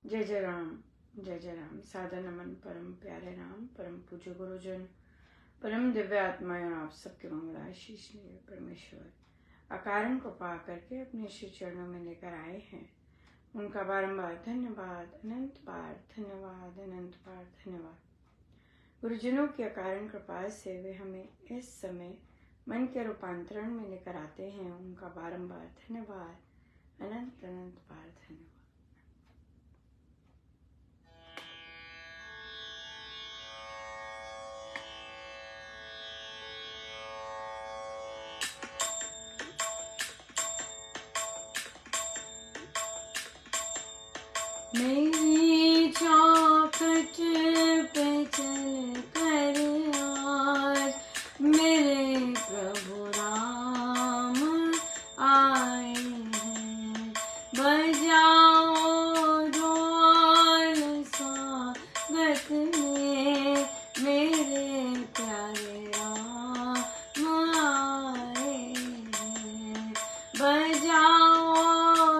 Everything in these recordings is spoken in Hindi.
जय जय राम, जय जय राम। सादर नमन परम प्यारे राम, परम पूज्य गुरुजन, परम दिव्य आत्माएं, आप सबके मंगलाशीष लिए परमेश्वर अकारण को पा करके अपने श्री चरणों में लेकर आए हैं। उनका बारंबार धन्यवाद, अनंत बार धन्यवाद, अनंत बार धन्यवाद। गुरुजनों की अकारण कृपा से वे हमें इस समय मन के रूपांतरण में लेकर आते हैं। उनका बारंबार धन्यवाद, अनंत अनंत बार धन्यवाद। मेरी चौखट पे चल कर आज मेरे प्रभु राम आए हैं। बजाओ ढोल स्वागत में मेरे प्यारे राम आए हैं। बजाओ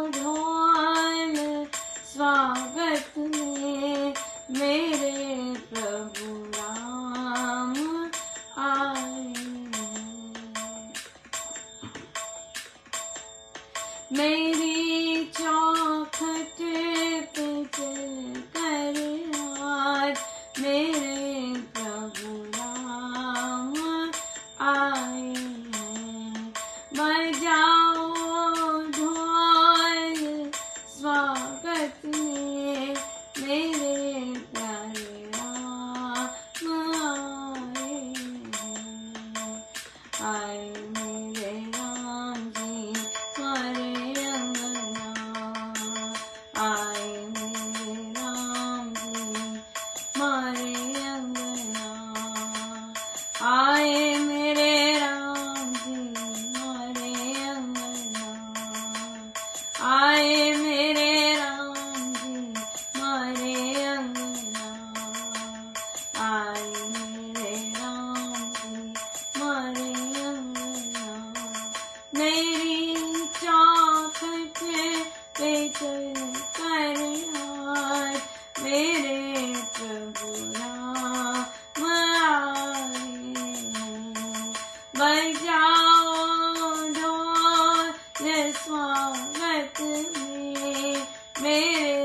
ढोल स्वागत में मेरे प्रभु राम आए हैं। मेरी चौखट पे चल कर आज मेरे प्रभु राम आए हैं। बजाओ ढोल स्वागत में मेरे प्यारे राम आए हैं। आए मेरे राम जी हमारे अंगना, आए मेरे राम जी हमारे अंगना, आए मेरे राम जी हमारे अंगना, आए मेरे राम जी हमारे अंगना, आए मेरे राम जी हमारे अंगना। मेरी चौखट पे चल कर आज मेरे प्रभु राम आए हैं। बजाओ ढोल स्वागत में मेरे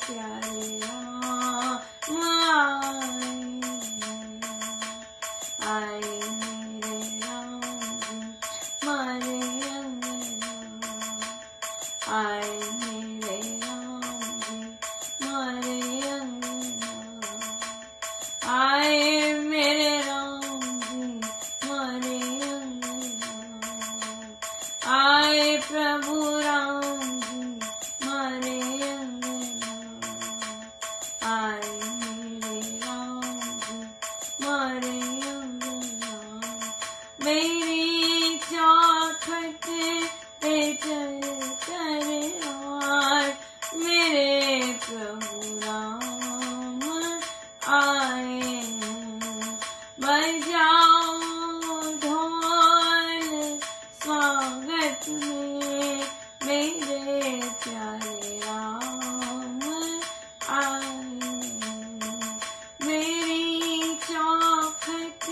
प्यारे राम आए हैं। आए मेरे राम जी हमारे अंगना, आए मेरे राम जी हमारे अंगना, आए मेरे राम जी हमारे अंगना, आए प्रभु राम जी हमारे अंगना, आए मेरे राम जी हमारे अंगना। मेरी चौखट पे चल कर आज मेरे प्रभु राम आए हैं। बजाओ ढोल स्वागत में मेरे प्यारे राम आए हैं। मेरी चौखट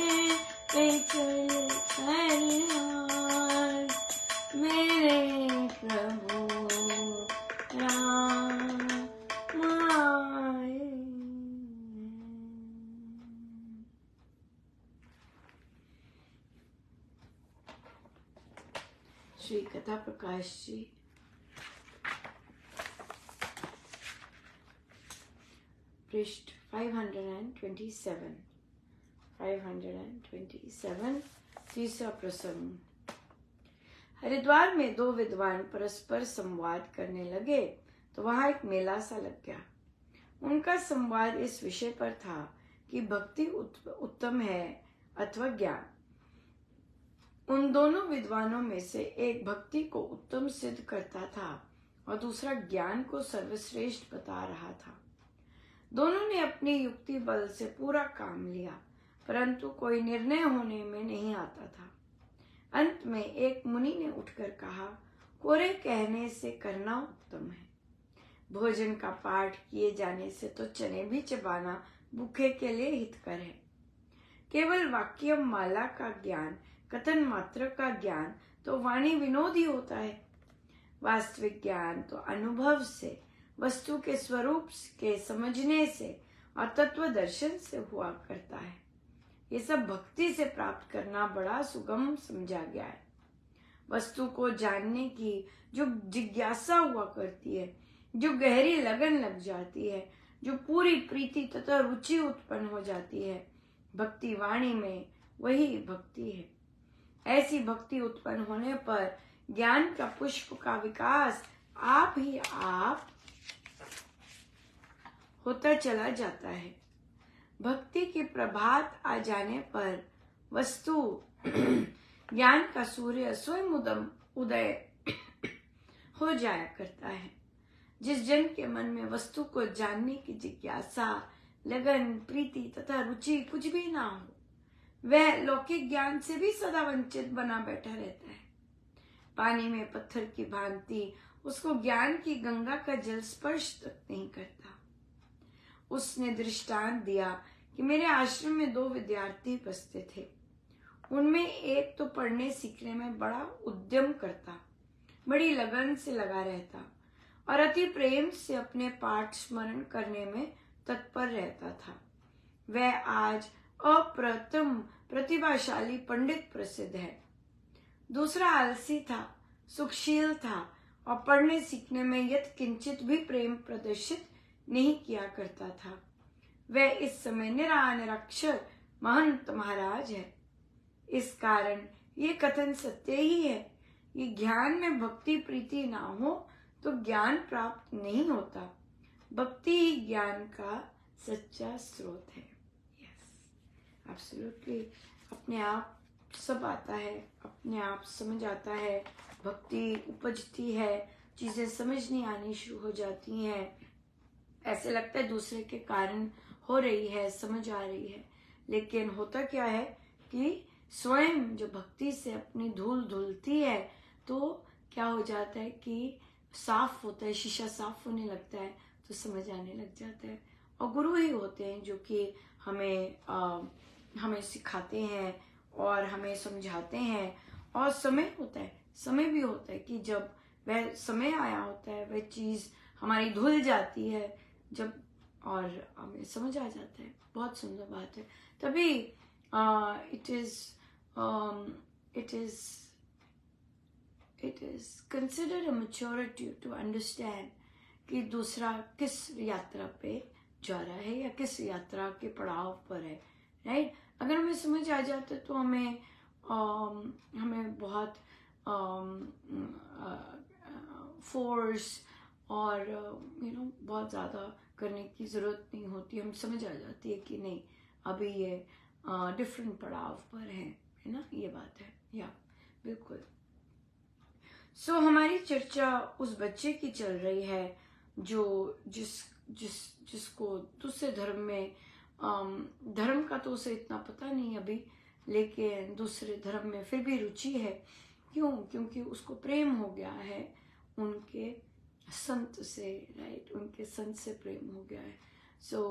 पे चल कर आज मेरे प्रभु राम आए हैं। श्री कथा प्रकाश जी पृष्ठ 527 तीसरा प्रसंग। हरिद्वार में दो विद्वान परस्पर संवाद करने लगे तो वहां एक मेला सा लग गया। उनका संवाद इस विषय पर था कि भक्ति उत्तम है अथवा ज्ञान। उन दोनों विद्वानों में से एक भक्ति को उत्तम सिद्ध करता था और दूसरा ज्ञान को सर्वश्रेष्ठ बता रहा था। दोनों ने अपनी युक्ति बल से पूरा काम लिया, परंतु कोई निर्णय होने में नहीं आता था। अंत में एक मुनि ने उठकर कहा, कोरे कहने से करना उत्तम है। भोजन का पाठ किए जाने से तो चने भी चबाना भूखे के लिए हितकर है। केवल वाक्य माला का ज्ञान, कथन मात्र का ज्ञान तो वाणी विनोद ही होता है। वास्तविक ज्ञान तो अनुभव से, वस्तु के स्वरूप के समझने से और तत्व दर्शन से हुआ करता है। ये सब भक्ति से प्राप्त करना बड़ा सुगम समझा गया है। वस्तु को जानने की जो जिज्ञासा हुआ करती है, जो गहरी लगन लग जाती है, जो पूरी प्रीति तथा रुचि उत्पन्न हो जाती है, भक्ति वाणी में वही भक्ति है। ऐसी भक्ति उत्पन्न होने पर ज्ञान का पुष्प का विकास आप ही आप होता चला जाता है। भक्ति के प्रभात आ जाने पर वस्तु ज्ञान का सूर्य स्वयं उदय हो जाया करता है। जिस जन के मन में वस्तु को जानने की जिज्ञासा, लगन, प्रीति तथा रुचि कुछ भी ना हो, वह लौकिक ज्ञान से भी सदा वंचित बना बैठा रहता है। पानी में पत्थर की भांति उसको ज्ञान की गंगा का जल स्पर्श तक नहीं करता। उसने दृष्टांत दिया कि मेरे आश्रम में 2 विद्यार्थी बसते थे। उनमें एक तो पढ़ने सीखने में बड़ा उद्यम करता, बड़ी लगन से लगा रहता और अति प्रेम से अपने पाठ स्मरण करने में तत्पर रहता था। वह आज अप्रतिम प्रतिभाशाली पंडित प्रसिद्ध है। दूसरा आलसी था, सुखशील था और पढ़ने सीखने में यत् किंचित भी प्रेम प्रदर्शित नहीं किया करता था। वह इस समय निराक्षर महंत महाराज है। इस कारण ये कथन सत्य ही है। ये ज्ञान में भक्ति प्रीति ना हो तो ज्ञान प्राप्त नहीं होता। भक्ति ही ज्ञान का सच्चा स्रोत है। Yes, absolutely. अपने आप सब आता है, अपने आप समझ आता है, भक्ति उपजती है, चीजें समझनी आनी शुरू हो जाती हैं। ऐसे लगता है दूसरे के कारण हो रही है, समझ आ रही है, लेकिन होता क्या है कि स्वयं जो भक्ति से अपनी धूल धुलती है तो क्या हो जाता है कि साफ होता है, शीशा साफ होने लगता है तो समझ आने लग जाता है। और गुरु ही होते हैं जो कि हमें सिखाते हैं और हमें समझाते हैं। और समय होता है, समय भी होता है कि जब वह समय आया होता है, वह चीज हमारी धुल जाती है जब, और हमें समझ आ जाता है। बहुत सुंदर बात है। तभी it is considered a maturity to understand कि दूसरा किस यात्रा पे जा रहा है या किस यात्रा के पड़ाव पर है, राइट। अगर हमें समझ आ जाता है तो हमें बहुत फोर्स और बहुत ज़्यादा करने की ज़रूरत नहीं होती। हम समझ आ जाती है कि नहीं, अभी ये डिफरेंट पड़ाव पर है ना, ये बात है। या बिल्कुल। सो हमारी चर्चा उस बच्चे की चल रही है जो जिसको दूसरे धर्म में, धर्म का तो उसे इतना पता नहीं अभी, लेकिन दूसरे धर्म में फिर भी रुचि है। क्यों? क्योंकि उसको प्रेम हो गया है उनके संत से, राइट। उनके संत से प्रेम हो गया है। सो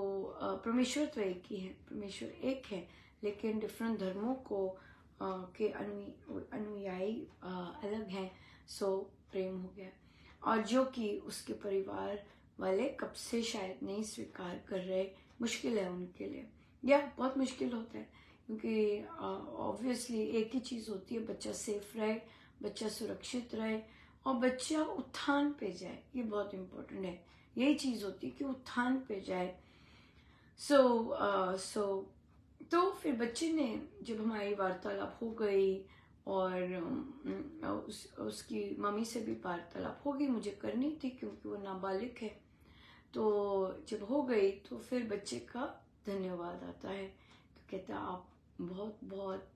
परमेश्वर तो एक ही है, परमेश्वर एक है, लेकिन डिफरेंट धर्मों को के अनुयायी अलग हैं। सो प्रेम हो गया, और जो कि उसके परिवार वाले कब से शायद नहीं स्वीकार कर रहे। मुश्किल है उनके लिए, या बहुत मुश्किल होता है, क्योंकि ऑब्वियसली एक ही चीज होती है, बच्चा सेफ रहे, बच्चा सुरक्षित रहे और बच्चा उत्थान पे जाए। ये बहुत इम्पोर्टेंट है। यही चीज होती है कि उत्थान पे जाए। तो फिर बच्चे ने, जब हमारी वार्तालाप हो गई और उसकी मम्मी से भी वार्तालाप हो गई, मुझे करनी थी क्योंकि वो नाबालिग है, तो जब हो गई तो फिर बच्चे का धन्यवाद आता है। तो कहता आप बहुत बहुत,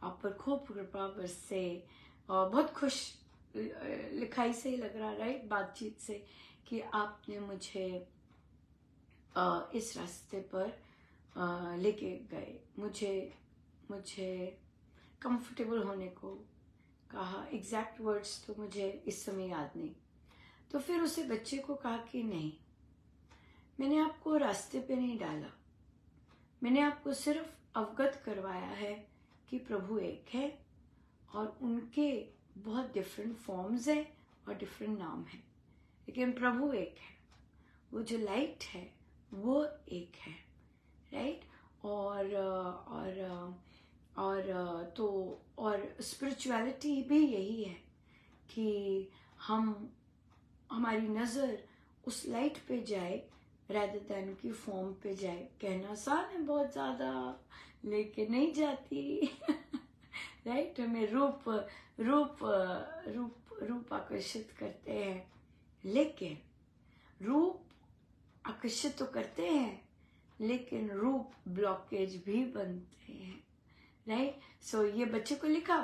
आप पर खूब कृपा बरसे, और बहुत खुश, लिखाई से ही लग रहा, राइट, बातचीत से, कि आपने मुझे इस रास्ते पर लेके गए, मुझे कंफर्टेबल होने को कहा। एग्जैक्ट वर्ड्स तो मुझे इस समय याद नहीं। तो फिर उसे बच्चे को कहा कि नहीं, मैंने आपको रास्ते पे नहीं डाला, मैंने आपको सिर्फ अवगत करवाया है कि प्रभु एक है और उनके बहुत डिफरेंट फॉर्म्स हैं और डिफरेंट नाम हैं, लेकिन प्रभु एक है। वो जो लाइट है वो एक है, राइट। और स्पिरिचुअलिटी भी यही है कि हमारी नज़र उस लाइट पे जाए rather than की फॉर्म पे जाए। कहना आसान है बहुत ज़्यादा, लेके नहीं जाती राइट। हमें रूप रूप रूप रूप आकर्षित करते हैं, लेकिन रूप आकर्षित तो करते हैं, लेकिन रूप ब्लॉकेज भी बनते हैं, राइट। सो ये बच्चे को लिखा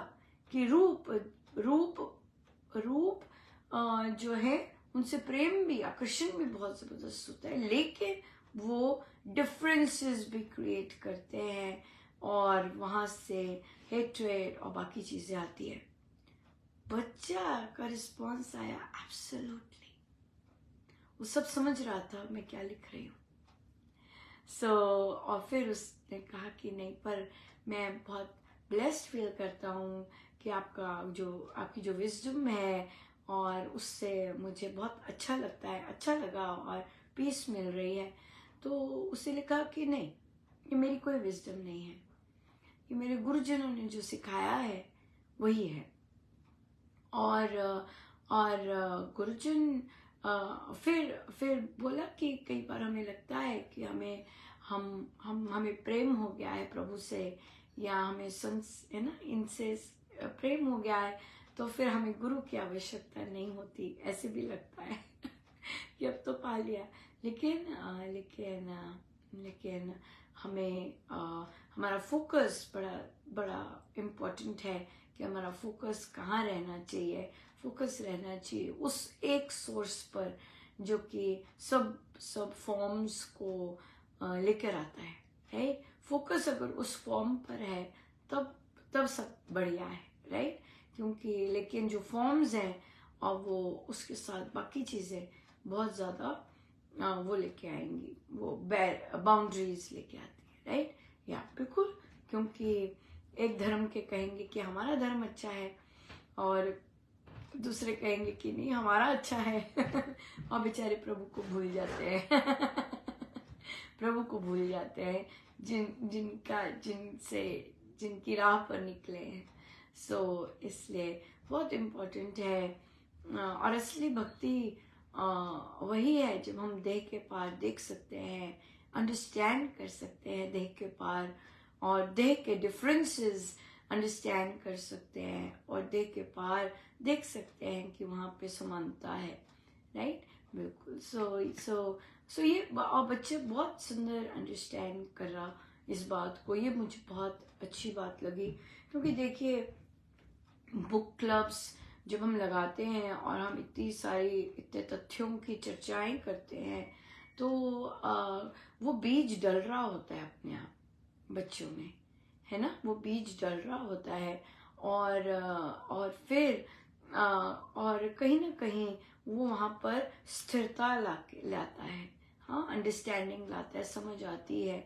कि रूप रूप रूप जो है उनसे प्रेम भी, आकर्षण भी बहुत जबरदस्त होता है, लेकिन वो डिफरेंसेस भी क्रिएट करते हैं और वहां से हेट्रेड और बाकी चीजें आती है। बच्चा का रिस्पॉन्स आया एब्सोल्युटली, वो सब समझ रहा था मैं क्या लिख रही हूँ। और फिर उसने कहा कि नहीं, पर मैं बहुत ब्लेस्ड फील करता हूँ कि आपकी जो विजडम है और उससे मुझे बहुत अच्छा लगा और पीस मिल रही है। तो उसे लिखा कि नहीं, ये मेरी कोई विजडम नहीं है, ये मेरे गुरुजनों ने जो सिखाया है वही है। और गुरुजन फिर बोला कि कई बार हमें लगता है कि हमें प्रेम हो गया है प्रभु से, या हमें है ना, इनसे प्रेम हो गया है, तो फिर हमें गुरु की आवश्यकता नहीं होती, ऐसे भी लगता है कि अब तो पा लिया। लेकिन हमें हमारा फोकस बड़ा इम्पोर्टेंट है कि हमारा फोकस कहाँ रहना चाहिए। फोकस रहना चाहिए उस एक सोर्स पर जो कि सब फॉर्म्स को लेकर आता है, राइट। फोकस अगर उस फॉर्म पर है तब सब बढ़िया है, राइट। क्योंकि लेकिन जो फॉर्म्स हैं और वो उसके साथ बाकी चीजें बहुत ज्यादा वो लेके आएंगी, वो बाउंड्रीज लेके आती है, राइट। या बिल्कुल, क्योंकि एक धर्म के कहेंगे कि हमारा धर्म अच्छा है और दूसरे कहेंगे कि नहीं हमारा अच्छा है और बेचारे प्रभु को भूल जाते हैं प्रभु को भूल जाते हैं जिनकी राह पर निकले हैं। इसलिए बहुत इम्पोर्टेंट है। और असली भक्ति वही है जब हम देह के पार देख सकते हैं, अंडरस्टैंड कर सकते हैं देह के पार, और देह के डिफरेंसेस अंडरस्टैंड कर सकते हैं, और देह के पार देख सकते हैं कि वहाँ पे समानता है, राइट। बिल्कुल। सो ये और बच्चे बहुत सुंदर अंडरस्टैंड कर रहा इस बात को। ये मुझे बहुत अच्छी बात लगी, क्योंकि देखिए बुक क्लब्स जब हम लगाते हैं और हम इतने तथ्यों की चर्चाएं करते हैं, तो वो बीज डल रहा होता है अपने आप बच्चों में, है ना। वो बीज डल रहा होता है और फिर और कहीं ना कहीं वो वहाँ पर स्थिरता लाता है, हाँ, अंडरस्टैंडिंग लाता है, समझ आती है,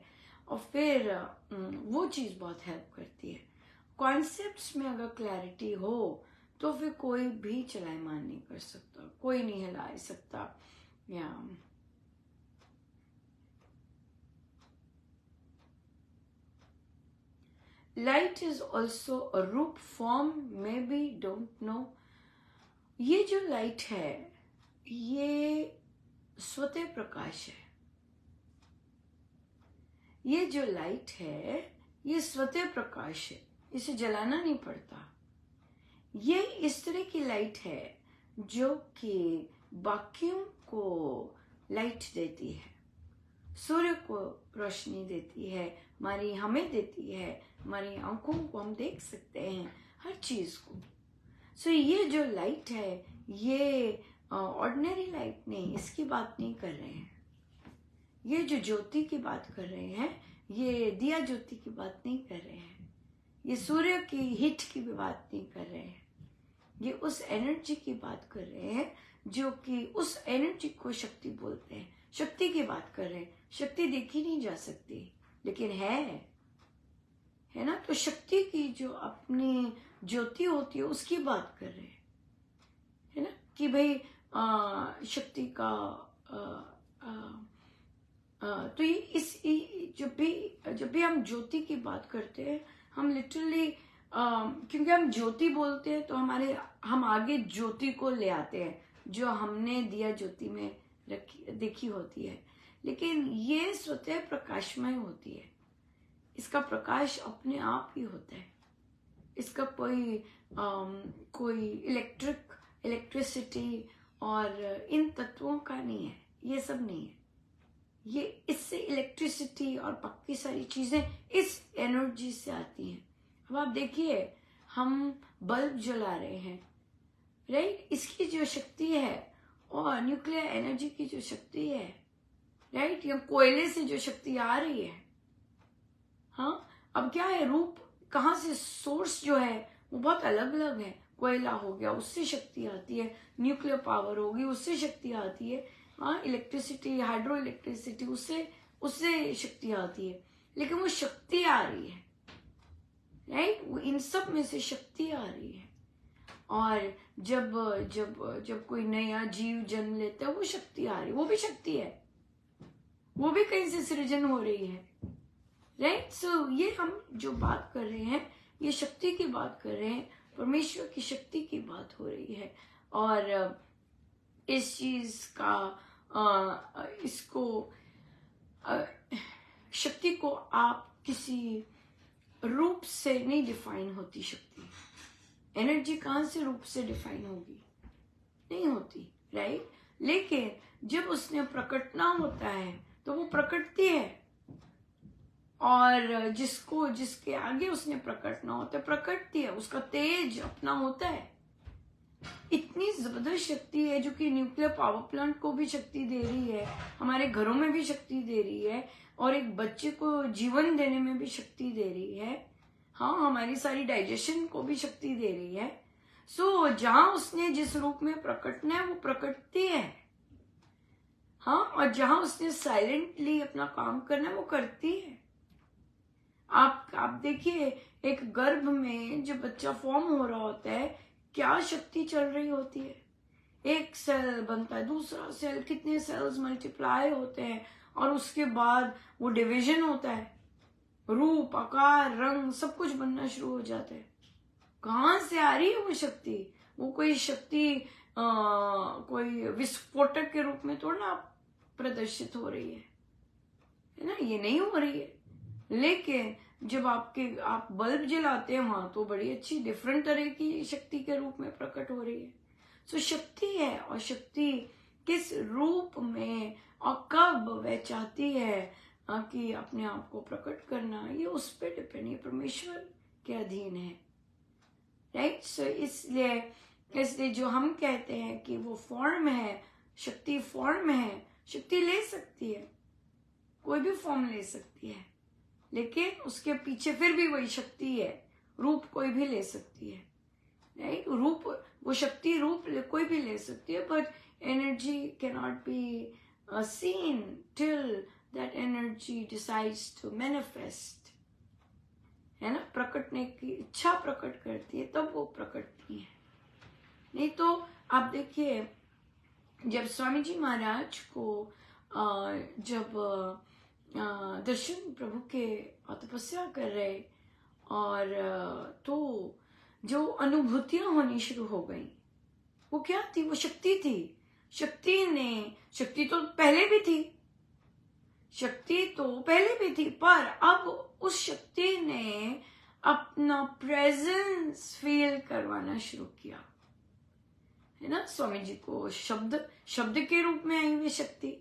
और फिर वो चीज़ बहुत हेल्प करती है। कॉन्सेप्ट्स में अगर क्लैरिटी हो तो फिर कोई भी चलायमान नहीं कर सकता, कोई नहीं हिला सकता। या लाइट इज ऑल्सो अ रूप form, may be, don't know. ये जो लाइट है ये स्वतः प्रकाश है। ये जो लाइट है ये स्वतः प्रकाश है, इसे जलाना नहीं पड़ता। ये इस तरह की लाइट है जो कि बाकियों को लाइट देती है, सूर्य को रोशनी देती है, हमें देती है, हमारी आंखों को हम देख सकते हैं हर चीज को। सो ये जो लाइट है ये ऑर्डिनरी लाइट नहीं, इसकी बात नहीं कर रहे हैं। ये जो ज्योति की बात कर रहे हैं, ये दिया ज्योति की बात नहीं कर रहे हैं, ये सूर्य की हीट की भी बात नहीं कर रहे हैं, ये उस एनर्जी की बात कर रहे हैं जो कि उस एनर्जी को शक्ति बोलते हैं। शक्ति की बात कर रहे हैं। शक्ति देखी नहीं जा सकती लेकिन है ना। तो शक्ति की जो अपनी ज्योति होती है उसकी बात कर रहे हैं, है ना, कि भाई शक्ति का तो ये जब भी हम ज्योति की बात करते हैं, हम लिटरली क्योंकि हम ज्योति बोलते हैं तो हम आगे ज्योति को ले आते हैं जो हमने दिया ज्योति में देखी होती है, लेकिन ये स्वतः प्रकाशमय होती है। इसका प्रकाश अपने आप ही होता है। इसका कोई इलेक्ट्रिसिटी और इन तत्वों का नहीं है, ये सब नहीं है। ये इससे इलेक्ट्रिसिटी और बाकी सारी चीजें इस एनर्जी से आती हैं। अब आप देखिए, हम बल्ब जला रहे हैं, राइट, इसकी जो शक्ति है और न्यूक्लियर एनर्जी की जो शक्ति है, राइट, या कोयले से जो शक्ति आ रही है, हाँ, अब क्या है, रूप कहाँ से, सोर्स जो है वो बहुत अलग अलग है। कोयला हो गया, उससे शक्ति आती है। न्यूक्लियर पावर होगी, उससे शक्ति आती है। हाँ, इलेक्ट्रिसिटी, हाइड्रो इलेक्ट्रिसिटी, उससे शक्ति आती है। लेकिन वो शक्ति आ रही है, राइट, वो इन सब में से शक्ति आ रही है। और जब कोई नया जीव जन्म लेता है, वो शक्ति आ रही है, वो भी शक्ति है, वो भी कहीं से सृजन हो रही है, राइट। सो ये हम जो बात कर रहे हैं, ये शक्ति की बात कर रहे हैं, परमेश्वर की शक्ति की बात हो रही है। और इस चीज का शक्ति को आप किसी रूप से नहीं डिफाइन होती। शक्ति, एनर्जी कहां से रूप से डिफाइन होगी, नहीं होती, राइट। लेकिन जब उसने प्रकटना होता है तो वो प्रकटती है, और जिसके आगे उसने प्रकटना होता है प्रकटती है, उसका तेज अपना होता है। इतनी जबरदस्त शक्ति है जो कि न्यूक्लियर पावर प्लांट को भी शक्ति दे रही है, हमारे घरों में भी शक्ति दे रही है, और एक बच्चे को जीवन देने में भी शक्ति दे रही है। हाँ, हमारी सारी डाइजेशन को भी शक्ति दे रही है। सो जहां उसने जिस रूप में प्रकटना है वो प्रकटती है, हाँ, और जहां उसने साइलेंटली अपना काम करना है वो करती है। आप देखिए, एक गर्भ में जब बच्चा फॉर्म हो रहा होता है, क्या शक्ति चल रही होती है। एक सेल बनता है, दूसरा सेल, कितने सेल्स मल्टीप्लाई होते हैं, और उसके बाद वो डिवीजन होता है, रूप, आकार, रंग सब कुछ बनना शुरू हो जाता है। कहां से आ रही है वो शक्ति? वो कोई शक्ति कोई विस्फोटक के रूप में थोड़ा ना प्रदर्शित हो रही है ना, ये नहीं हो रही है। लेकिन जब आप बल्ब जलाते हैं वहां तो बड़ी अच्छी डिफरेंट तरह की शक्ति के रूप में प्रकट हो रही है। सो शक्ति है, और शक्ति किस रूप में और कब वह चाहती है कि अपने आप को प्रकट करना, ये उस पर डिपेंड है, परमेश्वर के अधीन है, राइट। सो इसलिए जो हम कहते हैं कि वो फॉर्म है, शक्ति फॉर्म है, शक्ति ले सकती है, कोई भी फॉर्म ले सकती है, लेकिन उसके पीछे फिर भी वही शक्ति है। रूप कोई भी ले सकती है, राइट, रूप, वो शक्ति रूप कोई भी ले सकती है, but energy cannot be seen till that energy decides to manifest, है ना, प्रकटने की इच्छा प्रकट करती है तब वो प्रकटती है। नहीं तो आप देखिए, जब स्वामी जी महाराज को जब दर्शन प्रभु के तपस्या कर रहे, और तो जो अनुभूतियां होनी शुरू हो गई, वो क्या थी? वो शक्ति थी। शक्ति तो पहले भी थी, पर अब उस शक्ति ने अपना प्रेजेंस फील करवाना शुरू किया, है ना। स्वामी जी को शब्द के रूप में आई हुई शक्ति,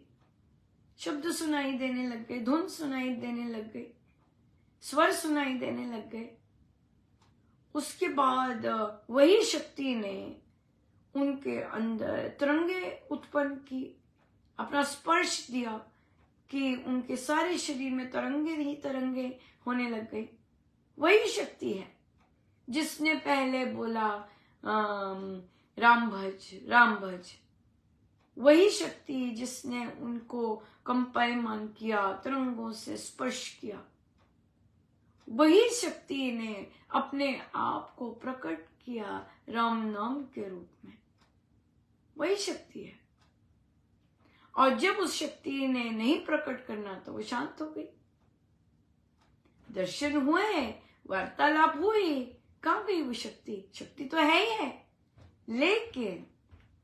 शब्द सुनाई देने लग गए, धुन सुनाई देने लग गई, स्वर सुनाई देने लग गए। उसके बाद वही शक्ति ने उनके अंदर तरंगे उत्पन्न की, अपना स्पर्श दिया कि उनके सारे शरीर में तरंगे ही तरंगे होने लग गई। वही शक्ति है जिसने पहले बोला राम भज, वही शक्ति जिसने उनको कंपायमान किया, तरंगों से स्पर्श किया, वही शक्ति ने अपने आप को प्रकट किया राम नाम के रूप में। वही शक्ति है। और जब उस शक्ति ने नहीं प्रकट करना तो वो शांत हो गई। दर्शन हुए, वार्तालाप हुई, कहां गई वो शक्ति? शक्ति तो है ही है, लेकिन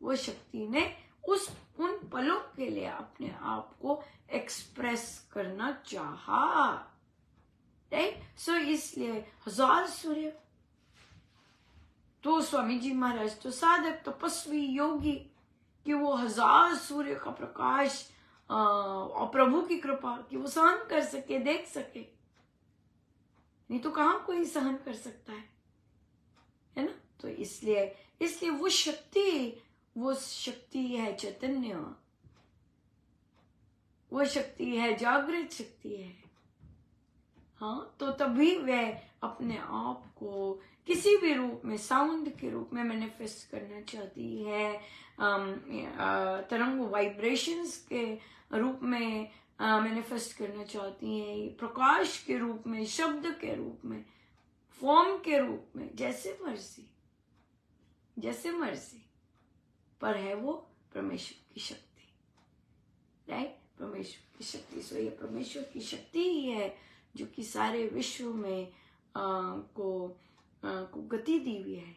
वो शक्ति ने उन पलों के लिए अपने आप को एक्सप्रेस करना चाहा, राइट? सो इसलिए हजार सूर्य, तो स्वामी जी महाराज तो साधक, तपस्वी, योगी, कि वो हजार सूर्य का प्रकाश और प्रभु की कृपा कि वो सहन कर सके, देख सके। नहीं तो कहां कोई सहन कर सकता है ना? तो इसलिए वो शक्ति है चैतन्य, वो शक्ति है जागृत शक्ति है। हाँ, तो तभी वह अपने आप को किसी भी रूप में, साउंड के रूप में मैनिफेस्ट करना चाहती है, तरंग वाइब्रेशंस के रूप में मैनिफेस्ट करना चाहती है, प्रकाश के रूप में, शब्द के रूप में, फॉर्म के रूप में, जैसे मर्जी, पर है वो परमेश्वर की शक्ति, राइट? परमेश्वर की शक्ति। सो ये परमेश्वर की शक्ति ही है जो कि सारे विश्व में को गति दी हुई है,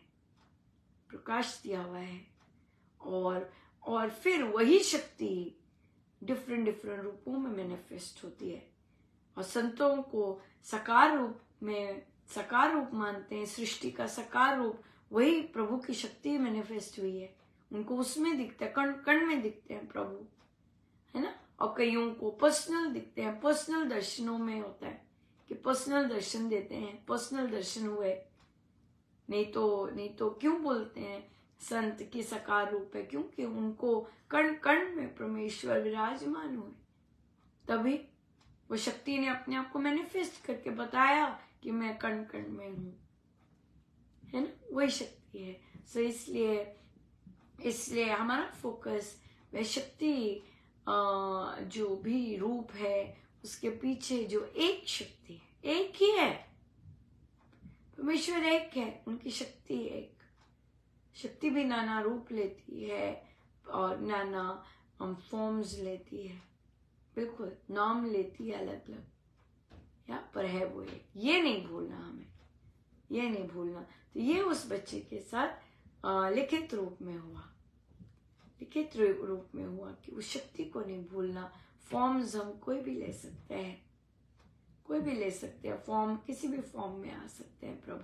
प्रकाश दिया हुआ है। और फिर वही शक्ति डिफरेंट रूपों में मैनिफेस्ट होती है। और संतों को साकार रूप मानते हैं, सृष्टि का साकार रूप वही प्रभु की शक्ति मैनिफेस्ट हुई है। उनको उसमें दिखता है, कण में दिखते हैं प्रभु, है ना? और कईयों को पर्सनल दिखते हैं, पर्सनल दर्शनों में होता है कि पर्सनल दर्शन देते हैं, पर्सनल दर्शन हुए। नहीं तो क्यों बोलते हैं संत की साकार रूप है? क्योंकि उनको कण में परमेश्वर विराजमान हुए, तभी वो शक्ति ने अपने आप को मैनिफेस्ट करके बताया कि मैं कण में हूं, है ना? वही शक्ति है। सो इसलिए हमारा फोकस वह शक्ति जो भी रूप है उसके पीछे जो एक शक्ति है, एक ही है, परमेश्वर एक है, उनकी शक्ति एक। शक्ति भी नाना रूप लेती है और नाना फॉर्म्स लेती है, बिल्कुल नाम लेती है अलग अलग, या पर है वो एक। ये नहीं भूलना हमें, ये नहीं भूलना। तो ये उस बच्चे के साथ लिखित रूप में हुआ कि उस शक्ति को नहीं भूलना। फॉर्म्स हम कोई भी ले सकते हैं, फॉर्म किसी भी फॉर्म में आ सकते हैं प्रभु,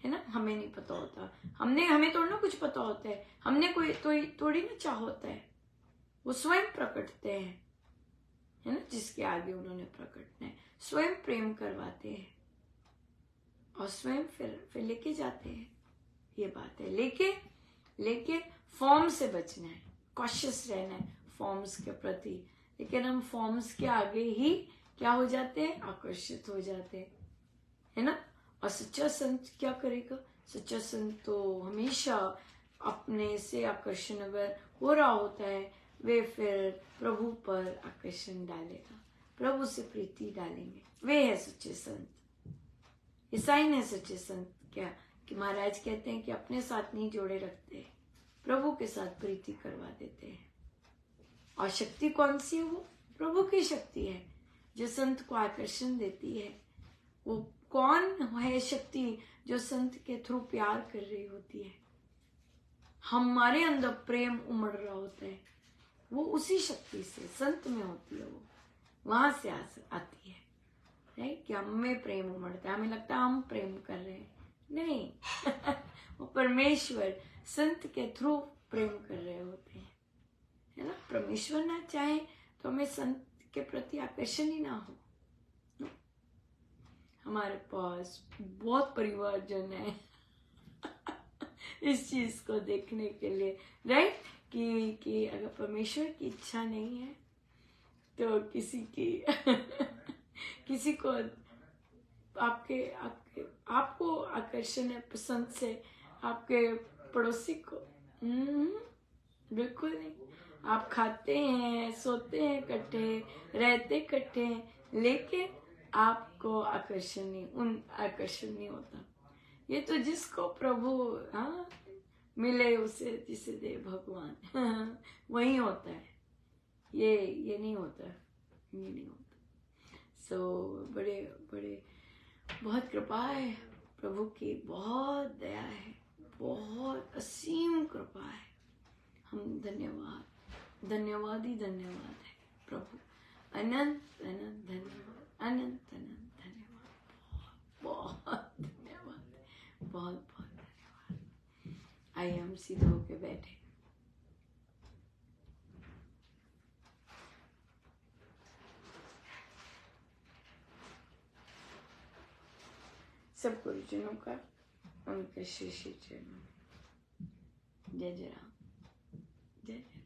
है ना? हमें नहीं पता होता, हमें थोड़ा ना कुछ पता होता है, हमने कोई थोड़ी ना चाह होता है, वो स्वयं प्रकटते हैं, है ना? जिसके आगे उन्होंने प्रकटना है, स्वयं प्रेम करवाते हैं और स्वयं फिर लेके जाते हैं। ये बात है। लेकिन फॉर्म से बचना है, कॉशियस रहना है फॉर्म्स के प्रति। लेकिन हम फॉर्म्स के आगे ही क्या हो जाते हैं? आकर्षित हो जाते हैं, है ना? और सच्चा संत क्या करेगा? सच्चा संत तो हमेशा अपने से आकर्षण अगर हो रहा होता है, वे फिर प्रभु पर आकर्षण डालेगा, प्रभु से प्रीति डालेंगे। वे है सच्चे संत। ये साइन है सच्चे संत क्या कि महाराज कहते हैं कि अपने साथ नहीं जोड़े रखते, प्रभु के साथ प्रीति करवा देते हैं। और शक्ति कौन सी है? वो प्रभु की शक्ति है जो संत को आकर्षण देती है। वो कौन है शक्ति जो संत के थ्रू प्यार कर रही होती है, हमारे अंदर प्रेम उमड़ रहा होता है, वो उसी शक्ति से संत में होती है, वो वहां से आती है, राइट? कि हम में प्रेम उमड़ता है, हमें लगता है हम प्रेम कर रहे हैं, नहीं वो परमेश्वर संत के थ्रू प्रेम कर रहे होते हैं, है ना? परमेश्वर ना चाहे तो हमें संत के प्रति आकर्षण ही ना हो। हमारे पास बहुत परिवारजन है इस चीज को देखने के लिए, राइट? कि अगर परमेश्वर की इच्छा नहीं है तो किसी को आपको आकर्षण है पसंद से, आपके पड़ोसी को बिल्कुल नहीं। आप खाते हैं, सोते हैं इकट्ठे, रहते इकट्ठे हैं, लेकिन आपको आकर्षण नहीं होता। ये तो जिसको प्रभु हाँ मिले उसे जिसे दे भगवान वही होता है। ये नहीं होता, ये नहीं होता। बड़े बड़े बहुत कृपा है प्रभु की, बहुत दया है, बहुत असीम कृपा है। हम धन्यवाद ही धन्यवाद है प्रभु। अनंत अनंत धन्यवाद, अनंत अनंत धन्यवाद, बहुत धन्यवाद, बहुत बहुत धन्यवाद। आइए हम सीधे होके बैठे। सब गुरुजनों का उनके श्री श्री चरणों में जय जय राम, जय जय।